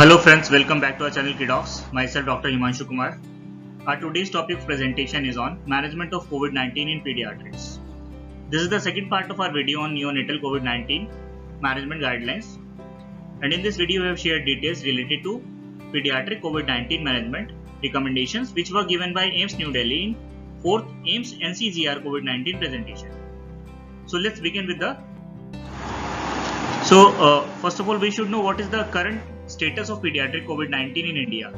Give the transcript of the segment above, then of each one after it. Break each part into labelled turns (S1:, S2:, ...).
S1: Hello friends, welcome back to our channel KidOffs. Myself Dr. Himanshu Kumar. Our today's topic presentation is on management of COVID-19 in pediatrics. This is the second part of our video on neonatal COVID-19 management guidelines. And in this video we have shared details related to pediatric COVID-19 management recommendations which were given by AIIMS New Delhi in 4th AIIMS NCGR COVID-19 presentation. So let's begin with the first of all, we should know what is the current status of pediatric COVID-19 in India.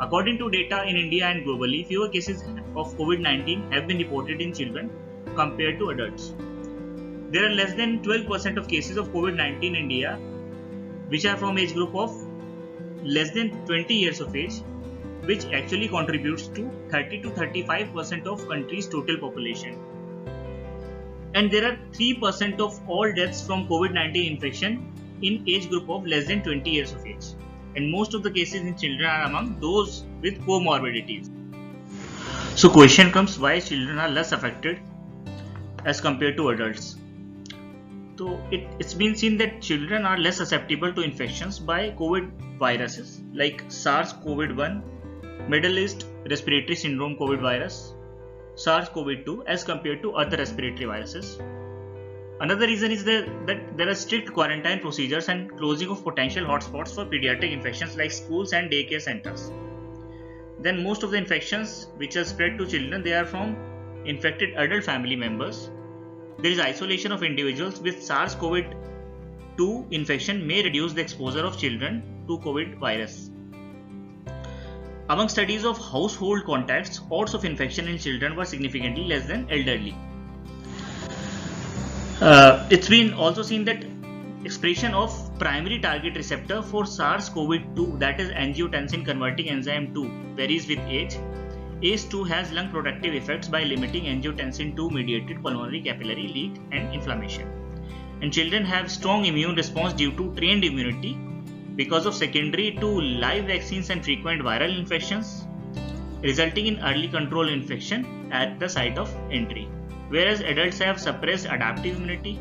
S1: According to data in India and globally, fewer cases of COVID-19 have been reported in children compared to adults. There are less than 12% of cases of COVID-19 in India which are from age group of less than 20 years of age, which actually contributes to 30 to 35% of country's total population. And there are 3% of all deaths from COVID-19 infection in age group of less than 20 years of age. And most of the cases in children are among those with comorbidities. So question comes, why children are less affected as compared to adults? So it's been seen that children are less susceptible to infections by COVID viruses like SARS-CoV-1, Middle East Respiratory Syndrome COVID virus, SARS-CoV-2 as compared to other respiratory viruses. Another reason is that there are strict quarantine procedures and closing of potential hotspots for pediatric infections like schools and daycare centers. Then most of the infections which are spread to children, they are from infected adult family members. There is isolation of individuals with SARS-CoV-2 infection may reduce the exposure of children to COVID virus. Among studies of household contacts, odds of infection in children were significantly less than elderly. It's been also seen that expression of primary target receptor for SARS-CoV-2, that is angiotensin converting enzyme 2, varies with age. ACE2 has lung protective effects by limiting angiotensin 2 mediated pulmonary capillary leak and inflammation. And children have strong immune response due to trained immunity because of secondary to live vaccines and frequent viral infections, resulting in early control infection at the site of entry. Whereas adults have suppressed adaptive immunity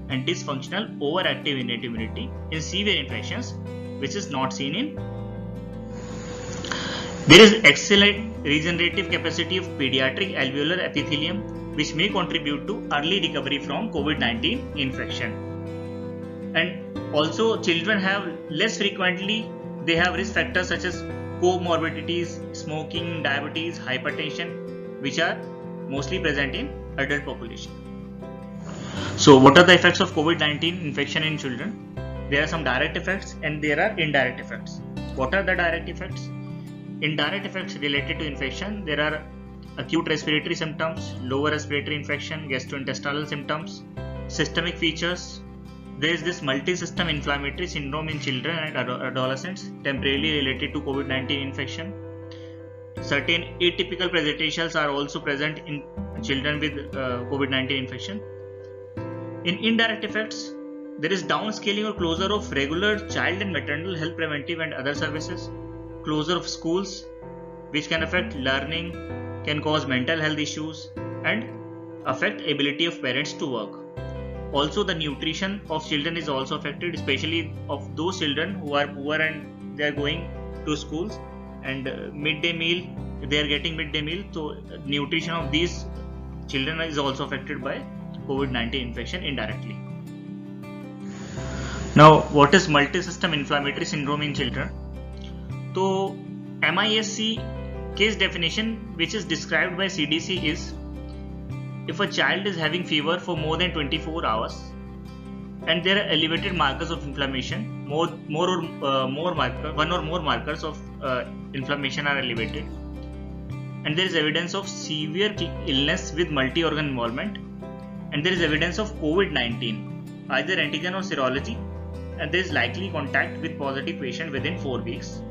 S1: and dysfunctional overactive innate immunity in severe infections, which is not seen in. There is excellent regenerative capacity of pediatric alveolar epithelium, which may contribute to early recovery from COVID-19 infection. And also children have less frequently, they have risk factors such as comorbidities, smoking, diabetes, hypertension, which are mostly present in adult population. So what are the effects of COVID-19 infection in children? There are some direct effects and there are indirect effects. What are the direct effects? Indirect effects related to infection, there are acute respiratory symptoms, lower respiratory infection, gastrointestinal symptoms, systemic features. There is this multi-system inflammatory syndrome in children and adolescents temporarily related to COVID-19 infection. Certain atypical presentations are also present in children with COVID-19 infection. In indirect effects, there is downscaling or closure of regular child and maternal health preventive and other services, closure of schools, which can affect learning, can cause mental health issues and affect ability of parents to work. Also, the nutrition of children is also affected, especially of those children who are poor and they are going to schools and midday meal, they are getting midday meal. So nutrition of these children is also affected by COVID-19 infection indirectly. Now, what is multi-system inflammatory syndrome in children? So MISC case definition which is described by CDC is if a child is having fever for more than 24 hours and there are elevated markers of inflammation, one or more markers of inflammation are elevated, and there is evidence of severe illness with multi-organ involvement, and there is evidence of COVID-19, either antigen or serology, and there is likely contact with positive patient within 4 weeks.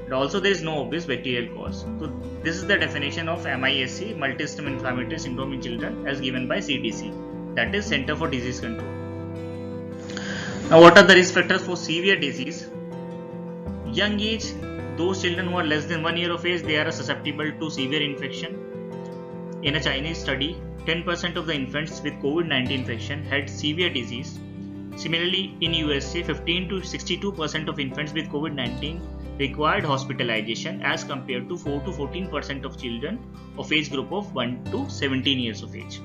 S1: And also there is no obvious bacterial cause. So this is the definition of MISC, multi-system inflammatory syndrome in children, as given by CDC, that is Center for Disease Control. Now what are the risk factors for severe disease? Young age, those children who are less than 1 year of age, they are susceptible to severe infection. In a Chinese study, 10% of the infants with COVID-19 infection had severe disease Similarly, in USA, 15 to 62% of infants with COVID-19 required hospitalization as compared to 4 to 14% of children of age group of 1 to 17 years of age.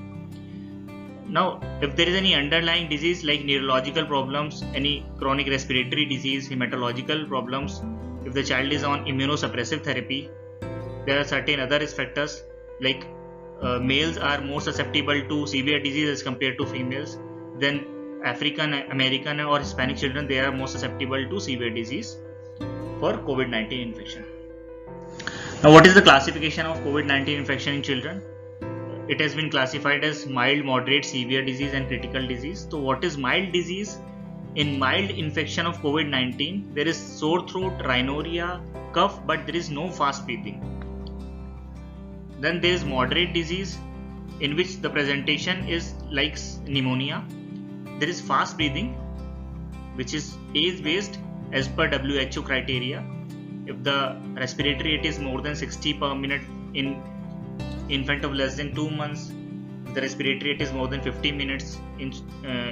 S1: Now, if there is any underlying disease like neurological problems, any chronic respiratory disease, hematological problems, if the child is on immunosuppressive therapy, there are certain other risk factors like males are more susceptible to severe disease as compared to females. Then African American or Hispanic children, they are more susceptible to severe disease for COVID-19 infection. Now, what is the classification of COVID-19 infection in children? It has been classified as mild, moderate, severe disease and critical disease. So what is mild disease? In mild infection of COVID-19, there is sore throat, rhinorrhea, cough, but there is no fast breathing. Then there is moderate disease, in which the presentation is like pneumonia. There is fast breathing, which is age-based as per WHO criteria. If the respiratory rate is more than 60 per minute in infant of less than 2 months, if the respiratory rate is more than 50 minutes in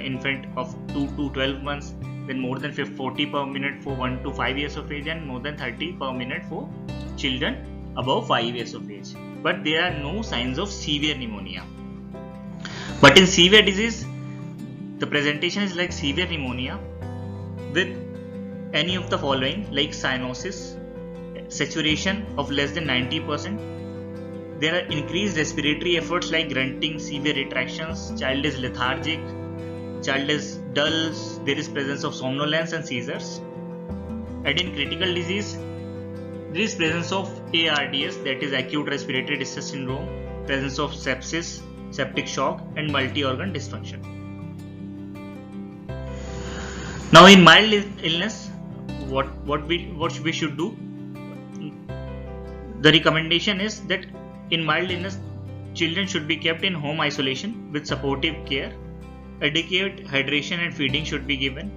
S1: infant of 2 to 12 months, then more than 40 per minute for 1 to 5 years of age, and more than 30 per minute for children above 5 years of age. But there are no signs of severe pneumonia. But in severe disease, the presentation is like severe pneumonia with any of the following, like cyanosis, saturation of less than 90%. There are increased respiratory efforts like grunting, severe retractions, child is lethargic, child is dull, there is presence of somnolence and seizures. And in critical disease, there is presence of ARDS, that is acute respiratory distress syndrome, presence of sepsis, septic shock and multi-organ dysfunction. Now in mild illness, what we should do? The recommendation is that in mild illness, children should be kept in home isolation with supportive care. Adequate hydration and feeding should be given.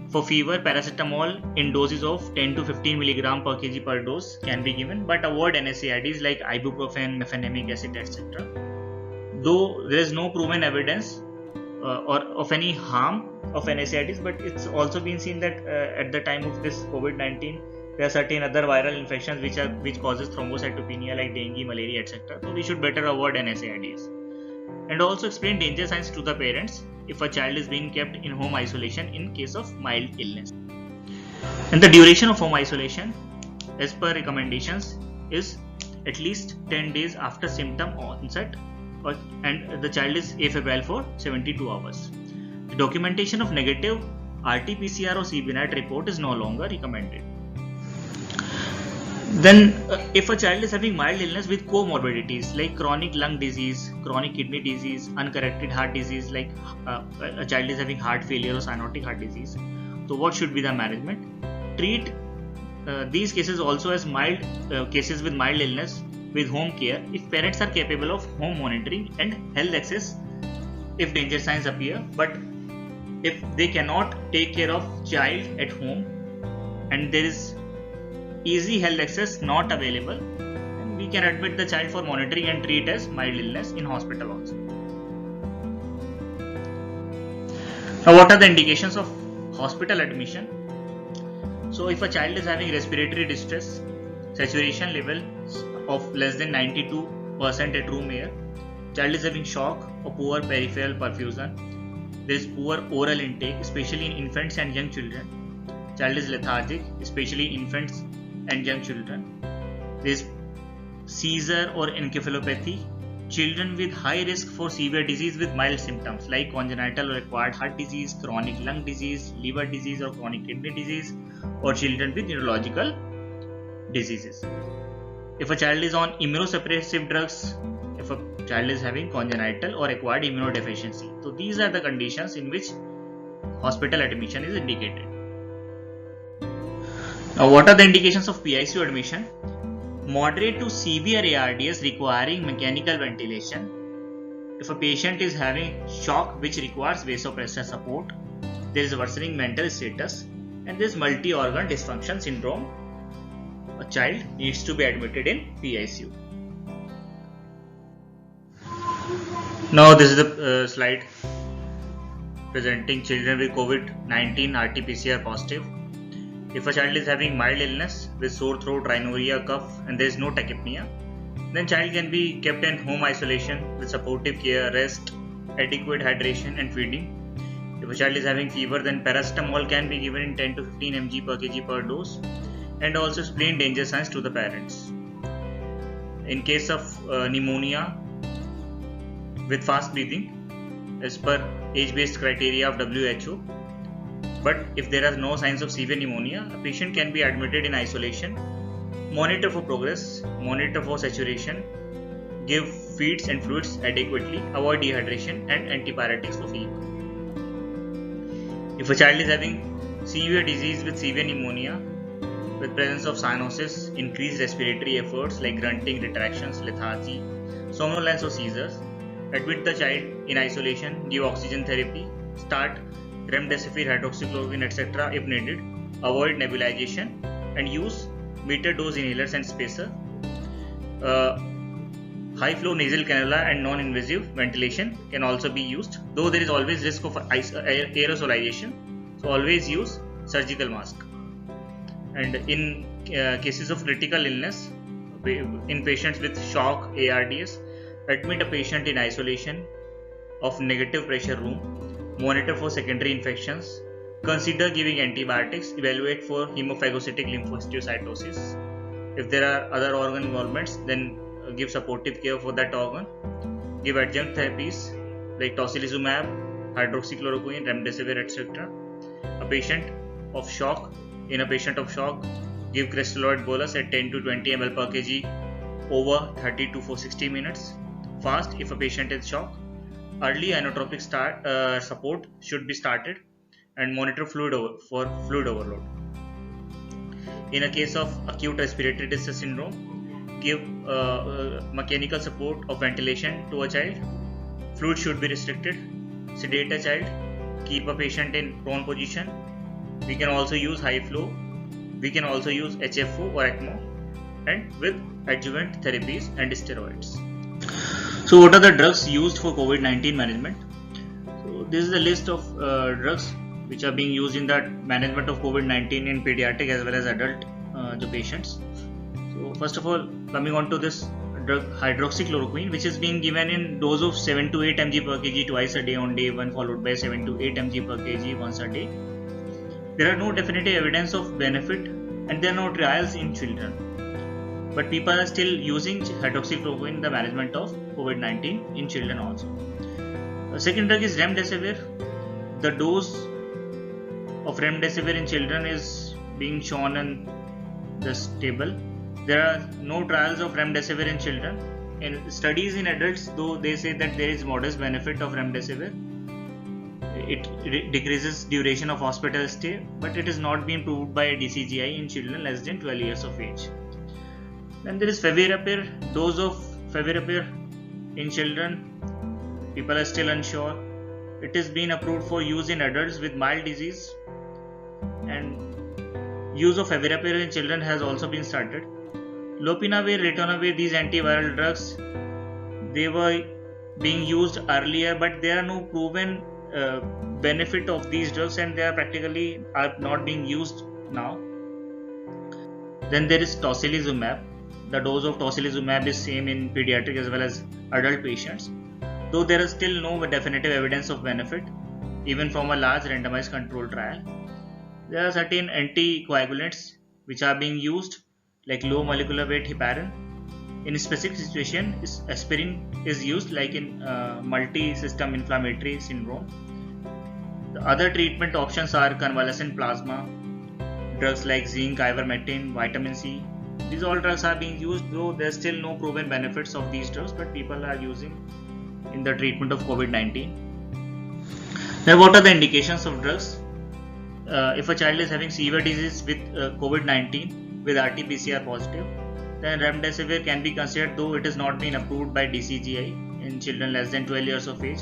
S1: For fever, paracetamol in doses of 10 to 15 mg per kg per dose can be given, but avoid NSAIDs like ibuprofen, mefenamic acid, etc. Though there is no proven evidence or of any harm of NSAIDs, but it's also been seen that at the time of this COVID-19, there are certain other viral infections which causes thrombocytopenia like dengue, malaria, etc. So we should better avoid NSAIDs. And also explain danger signs to the parents if a child is being kept in home isolation in case of mild illness. And the duration of home isolation as per recommendations is at least 10 days after symptom onset, and the child is afebrile for 72 hours. The documentation of negative RT-PCR or CBNAT report is no longer recommended. Then if a child is having mild illness with comorbidities like chronic lung disease, chronic kidney disease, uncorrected heart disease, like a child is having heart failure or cyanotic heart disease, so what should be the management? Treat these cases also as mild cases with mild illness with home care if parents are capable of home monitoring and health access if danger signs appear. But if they cannot take care of child at home and there is easy health access not available, then we can admit the child for monitoring and treat as mild illness in hospital also. Now, what are the indications of hospital admission? So if a child is having respiratory distress, saturation level of less than 92% at room air, child is having shock or poor peripheral perfusion, there is poor oral intake, especially in infants and young children, child is lethargic, especially in infants and young children, there is seizure or encephalopathy, children with high risk for severe disease with mild symptoms like congenital or acquired heart disease, chronic lung disease, liver disease or chronic kidney disease, or children with neurological diseases. If a child is on immunosuppressive drugs, if a child is having congenital or acquired immunodeficiency. So these are the conditions in which hospital admission is indicated. Now, what are the indications of PICU admission? Moderate to severe ARDS requiring mechanical ventilation. If a patient is having shock which requires vasopressor support, there is a worsening mental status, and there is multi-organ dysfunction syndrome, a child needs to be admitted in PICU. Now this is the slide presenting children with COVID-19 RT-PCR positive. If a child is having mild illness with sore throat, rhinorrhea, cough, and there is no tachypnea, then child can be kept in home isolation with supportive care, rest, adequate hydration, and feeding. If a child is having fever, then paracetamol can be given in 10 to 15 mg per kg per dose, and also explain danger signs to the parents. In case of pneumonia with fast breathing, as per age-based criteria of WHO, but if there are no signs of severe pneumonia, a patient can be admitted in isolation, monitor for progress, monitor for saturation, give feeds and fluids adequately, avoid dehydration, and antipyretics for fever. If a child is having severe disease with severe pneumonia, with presence of cyanosis, increased respiratory efforts like grunting, retractions, lethargy, somnolence or seizures, admit the child in isolation, give oxygen therapy, start remdesivir, hydroxychloroquine, etc. if needed, avoid nebulization, and use meter dose inhalers and spacer. High flow nasal cannula and non-invasive ventilation can also be used, though there is always risk of aerosolization, so always use surgical mask. And in cases of critical illness, in patients with shock, ARDS, admit a patient in isolation of negative pressure room, monitor for secondary infections, consider giving antibiotics, evaluate for hemophagocytic lymphohistiocytosis. If there are other organ involvements, then give supportive care for that organ. Give adjunct therapies like tocilizumab, hydroxychloroquine, remdesivir, etc. In a patient of shock, give crystalloid bolus at 10 to 20 ml per kg over 30 to 60 minutes. Fast if a patient is shock. Early inotropic support should be started, and monitor fluid overload. In a case of acute respiratory distress syndrome, give mechanical support of ventilation to a child. Fluid should be restricted. Sedate a child. Keep a patient in prone position. We can also use high flow. We can also use HFO or ECMO, and with adjuvant therapies and steroids. So what are the drugs used for COVID-19 management? So this is a list of drugs which are being used in the management of COVID-19 in pediatric as well as adult patients. So first of all, coming on to this drug hydroxychloroquine, which is being given in dose of 7 to 8 mg per kg twice a day on day 1, followed by 7 to 8 mg per kg once a day. There are no definitive evidence of benefit, and there are no trials in children. But people are still using hydroxychloroquine in the management of COVID-19 in children also. The second drug is remdesivir. The dose of remdesivir in children is being shown in this table. There are no trials of remdesivir in children. In studies in adults, though, they say that there is modest benefit of remdesivir. It decreases duration of hospital stay, but it is not being proved by DCGI in children less than 12 years of age. Then there is favipiravir. Dose of favipiravir in children, people are still unsure. It is being approved for use in adults with mild disease, and use of favipiravir in children has also been started. Lopinavir, ritonavir, these antiviral drugs, they were being used earlier, but there are no proven benefit of these drugs, and they are not being used now. Then there is tocilizumab. The dose of tocilizumab is same in pediatric as well as adult patients, though there is still no definitive evidence of benefit, even from a large randomized controlled trial. There are certain anticoagulants which are being used, like low molecular weight heparin. In a specific situation, aspirin is used, like in multi-system inflammatory syndrome. The other treatment options are convalescent plasma, drugs like zinc, ivermectin, vitamin C. These all drugs are being used, though there is still no proven benefits of these drugs, but people are using in the treatment of COVID-19. Now, what are the indications of drugs? If a child is having severe disease with COVID-19 with RT-PCR positive, then remdesivir can be considered, though it has not been approved by DCGI in children less than 12 years of age.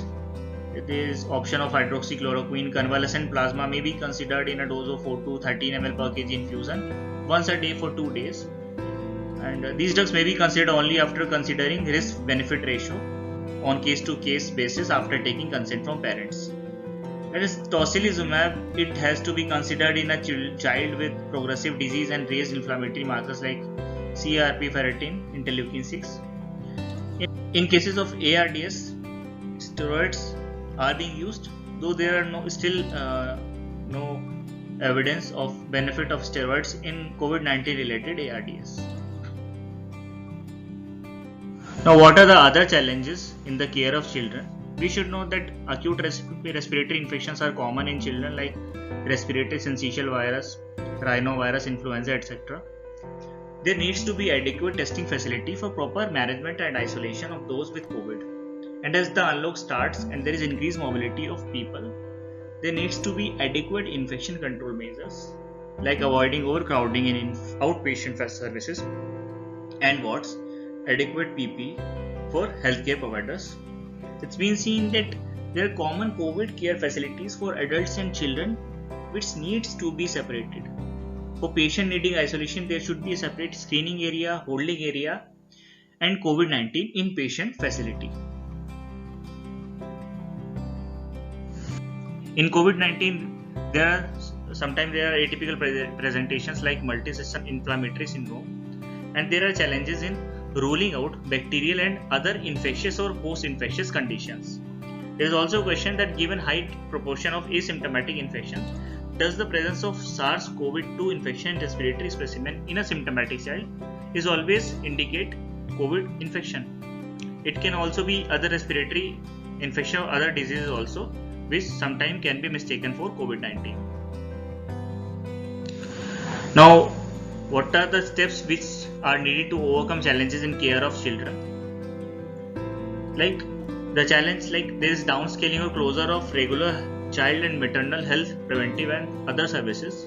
S1: There is option of hydroxychloroquine. Convalescent plasma may be considered in a dose of 4 to 13 ml per kg infusion once a day for 2 days. And these drugs may be considered only after considering risk-benefit ratio on case-to-case basis after taking consent from parents. That is tocilizumab. It has to be considered in a child with progressive disease and raised inflammatory markers like CRP, ferritin, interleukin 6. In cases of ARDS, steroids are being used, though there are still no evidence of benefit of steroids in COVID-19 related ARDS. Now, what are the other challenges in the care of children? We should know that acute respiratory infections are common in children like respiratory syncytial virus, rhinovirus, influenza, etc. There needs to be adequate testing facility for proper management and isolation of those with COVID. And as the unlock starts and there is increased mobility of people, there needs to be adequate infection control measures like avoiding overcrowding in outpatient services and wards, adequate PPE for healthcare providers. It's been seen that there are common COVID care facilities for adults and children which needs to be separated. For patient needing isolation, there should be a separate screening area, holding area, and COVID-19 inpatient facility. In COVID-19, sometimes there are atypical presentations like multi-system inflammatory syndrome, and there are challenges in ruling out bacterial and other infectious or post-infectious conditions. There is also a question that given high proportion of asymptomatic infection, does the presence of SARS-CoV-2 infection in respiratory specimen in a symptomatic child is always indicate COVID infection? It can also be other respiratory infection or other diseases also, which sometimes can be mistaken for COVID-19. Now, what are the steps which are needed to overcome challenges in care of children? Like the challenge, like there is downscaling or closure of regular child and maternal health, preventive and other services.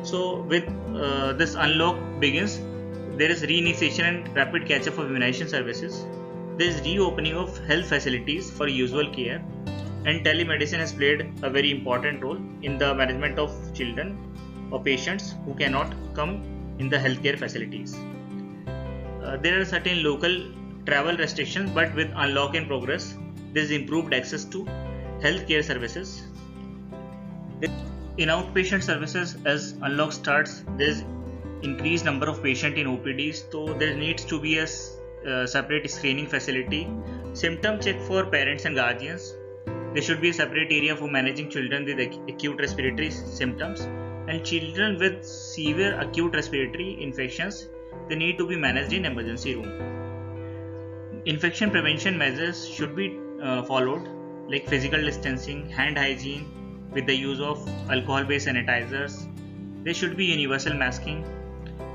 S1: So with this unlock begins, there is reinitiation and rapid catch-up of immunization services. There is reopening of health facilities for usual care, and telemedicine has played a very important role in the management of children or patients who cannot come in the healthcare facilities. There are certain local travel restrictions, but with unlock in progress, there is improved access to healthcare services. In outpatient services, as unlock starts, there is increased number of patients in OPDs, so there needs to be a separate screening facility, symptom check for parents and guardians. There should be a separate area for managing children with acute respiratory symptoms, and children with severe acute respiratory infections, they need to be managed in emergency room. Infection prevention measures should be followed, like physical distancing, hand hygiene with the use of alcohol-based sanitizers. There should be universal masking,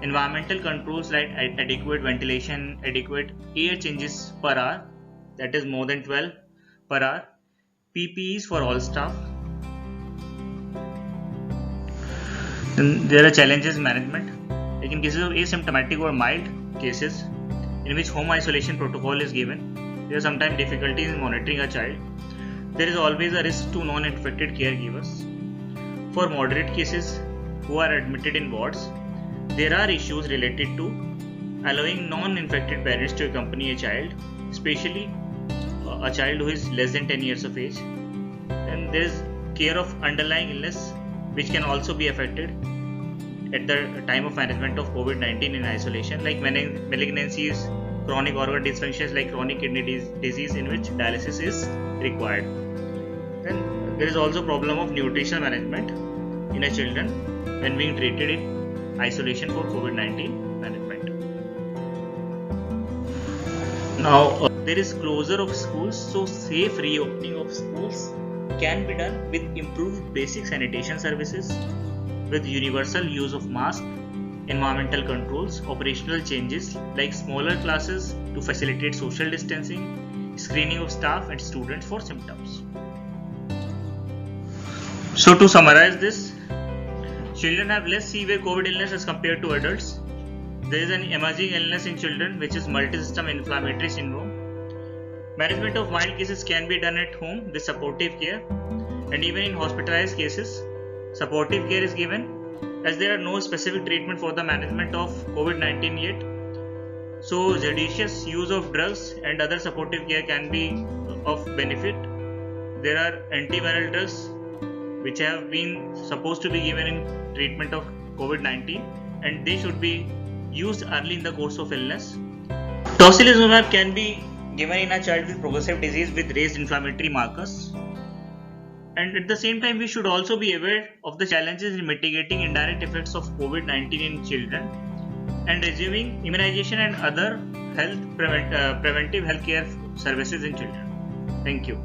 S1: environmental controls like adequate ventilation, adequate air changes per hour, that is more than 12 per hour, PPEs for all staff. Then there are challenges in management, like in cases of asymptomatic or mild cases in which home isolation protocol is given, there are sometimes difficulties in monitoring a child. There is always a risk to non-infected caregivers. For moderate cases who are admitted in wards, there are issues related to allowing non-infected parents to accompany a child, especially a child who is less than 10 years of age. And there is care of underlying illness which can also be affected at the time of management of COVID-19 in isolation, like malignancies, chronic organ dysfunctions like chronic kidney disease in which dialysis is required. Then there is also problem of nutrition management in a children when being treated in isolation for COVID-19 management. Now there is closure of schools, so safe reopening of schools can be done with improved basic sanitation services, with universal use of masks, environmental controls, operational changes like smaller classes to facilitate social distancing, screening of staff and students for symptoms. So to summarize this, children have less severe COVID illness as compared to adults. There is an emerging illness in children which is multi-system inflammatory syndrome. Management of mild cases can be done at home with supportive care, and even in hospitalized cases, supportive care is given as there are no specific treatment for the management of COVID-19 yet. So judicious use of drugs and other supportive care can be of benefit. There are antiviral drugs which have been supposed to be given in treatment of COVID-19, and they should be used early in the course of illness. Tocilizumab can be given in a child with progressive disease with raised inflammatory markers. And at the same time, we should also be aware of the challenges in mitigating indirect effects of COVID-19 in children and resuming immunization and other preventive healthcare services in children. Thank you.